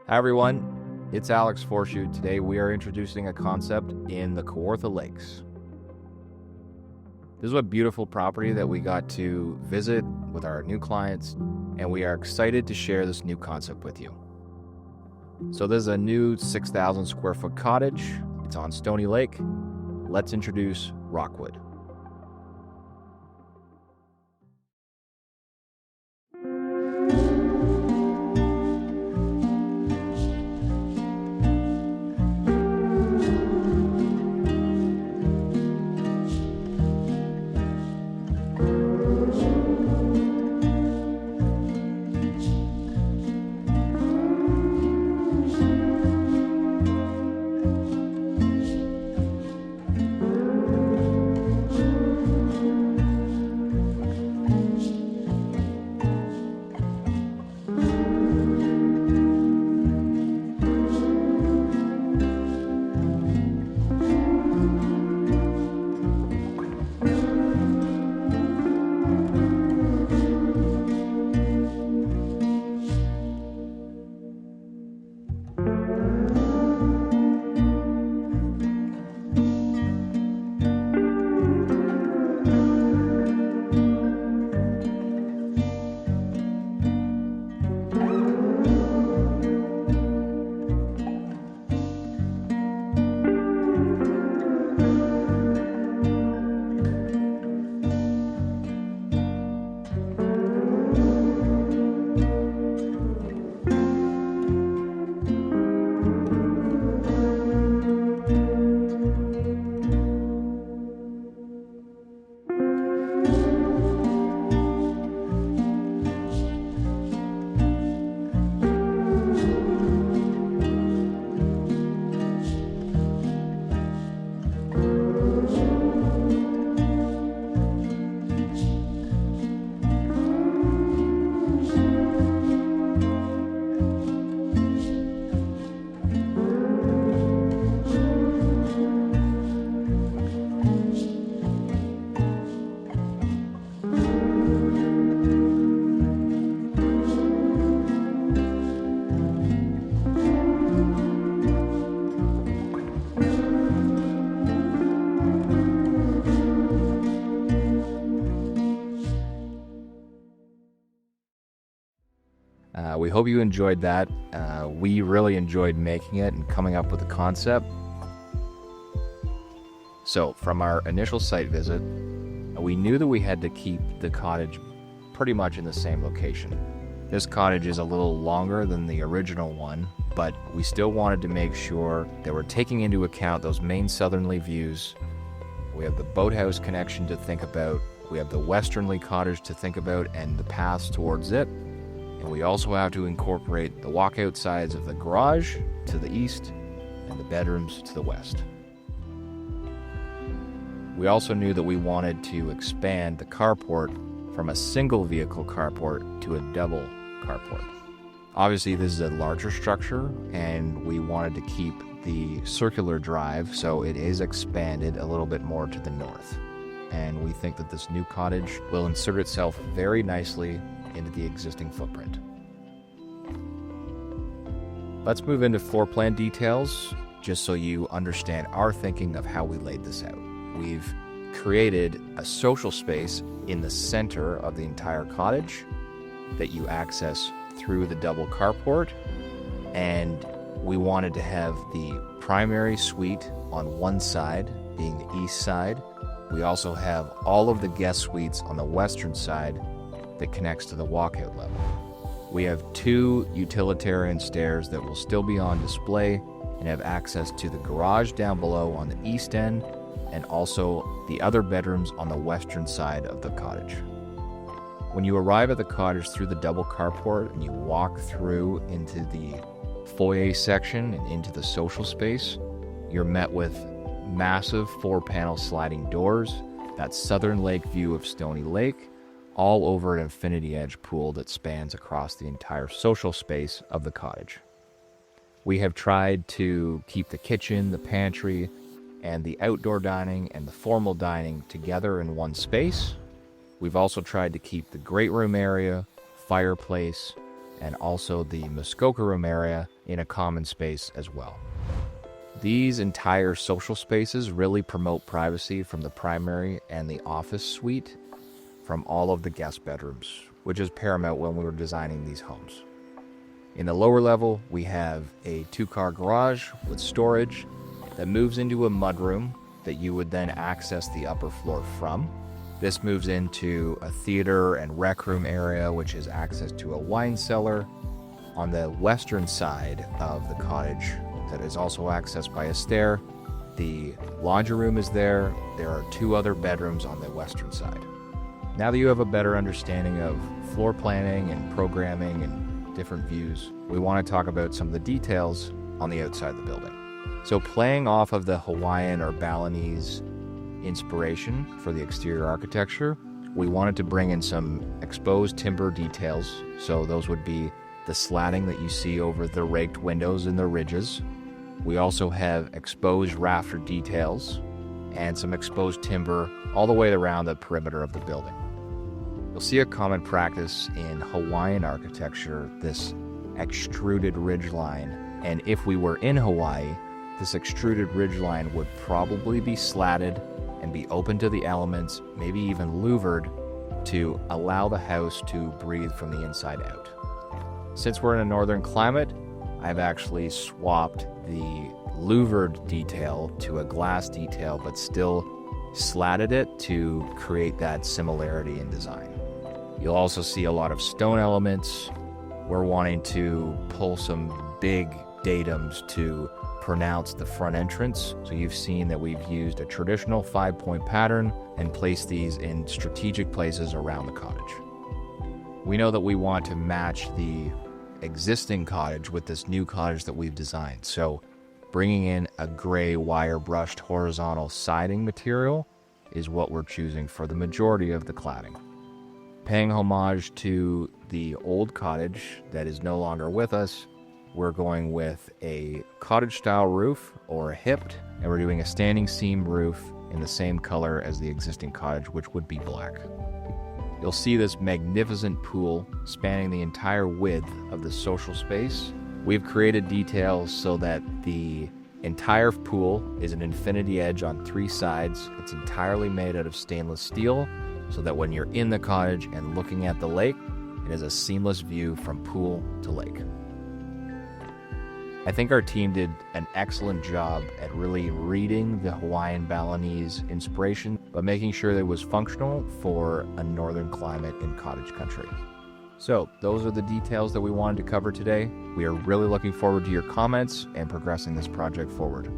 Hi everyone, it's Alex Foreshew. Today we are introducing a concept in the Kawartha Lakes. This is a beautiful property that we got to visit with our new clients, and we are excited to share this new concept with you. So this is a new 6,000 square foot cottage. It's on Stony Lake. Let's introduce Rockwood. We hope you enjoyed that. We really enjoyed making it and coming up with the concept. So from our initial site visit, we knew that we had to keep the cottage pretty much in the same location. This cottage is a little longer than the original one, but we still wanted to make sure that we're taking into account those main southerly views. We have the boathouse connection to think about, we have the westernly cottage to think about and the paths towards it. And we also have to incorporate the walkout sides of the garage to the east and the bedrooms to the west. We also knew that we wanted to expand the carport from a single vehicle carport to a double carport. Obviously this is a larger structure and we wanted to keep the circular drive, so it is expanded a little bit more to the north. And we think that this new cottage will insert itself very nicely into the existing footprint. Let's move into floor plan details, just so you understand our thinking of how we laid this out. We've created a social space in the center of the entire cottage that you access through the double carport, and we wanted to have the primary suite on one side, being the east side. We also have all of the guest suites on the western side that connects to the walkout level. We have two utilitarian stairs that will still be on display and have access to the garage down below on the east end and also the other bedrooms on the western side of the cottage. When you arrive at the cottage through the double carport and you walk through into the foyer section and into the social space, you're met with massive 4-panel sliding doors, that southern lake view of Stony Lake, all over an infinity edge pool that spans across the entire social space of the cottage. We have tried to keep the kitchen, the pantry, and the outdoor dining and the formal dining together in one space. We've also tried to keep the great room area, fireplace, and also the Muskoka room area in a common space as well. These entire social spaces really promote privacy from the primary and the office suite from all of the guest bedrooms, which is paramount when we were designing these homes. In the lower level, we have a 2-car garage with storage that moves into a mudroom that you would then access the upper floor from. This moves into a theater and rec room area, which is access to a wine cellar on the western side of the cottage that is also accessed by a stair. The laundry room is there. There are 2 other bedrooms on the western side. Now that you have a better understanding of floor planning and programming and different views, we want to talk about some of the details on the outside of the building. So playing off of the Hawaiian or Balinese inspiration for the exterior architecture, we wanted to bring in some exposed timber details. So those would be the slatting that you see over the raked windows in the ridges. We also have exposed rafter details and some exposed timber all the way around the perimeter of the building. You'll see a common practice in Hawaiian architecture, this extruded ridgeline. And if we were in Hawaii, this extruded ridgeline would probably be slatted and be open to the elements, maybe even louvered, to allow the house to breathe from the inside out. Since we're in a northern climate, I've actually swapped the louvered detail to a glass detail, but still slatted it to create that similarity in design. You'll also see a lot of stone elements. We're wanting to pull some big datums to pronounce the front entrance. So you've seen that we've used a traditional 5-point pattern and placed these in strategic places around the cottage. We know that we want to match the existing cottage with this new cottage that we've designed. So bringing in a gray wire brushed horizontal siding material is what we're choosing for the majority of the cladding. Paying homage to the old cottage that is no longer with us, we're going with a cottage style roof or a hipped, and we're doing a standing seam roof in the same color as the existing cottage, which would be black. You'll see this magnificent pool spanning the entire width of the social space. We've created details so that the entire pool is an infinity edge on 3 sides. It's entirely made out of stainless steel, so that when you're in the cottage and looking at the lake, it is a seamless view from pool to lake. I think our team did an excellent job at really reading the Hawaiian Balinese inspiration, but making sure that it was functional for a northern climate in cottage country. So those are the details that we wanted to cover today. We are really looking forward to your comments and progressing this project forward.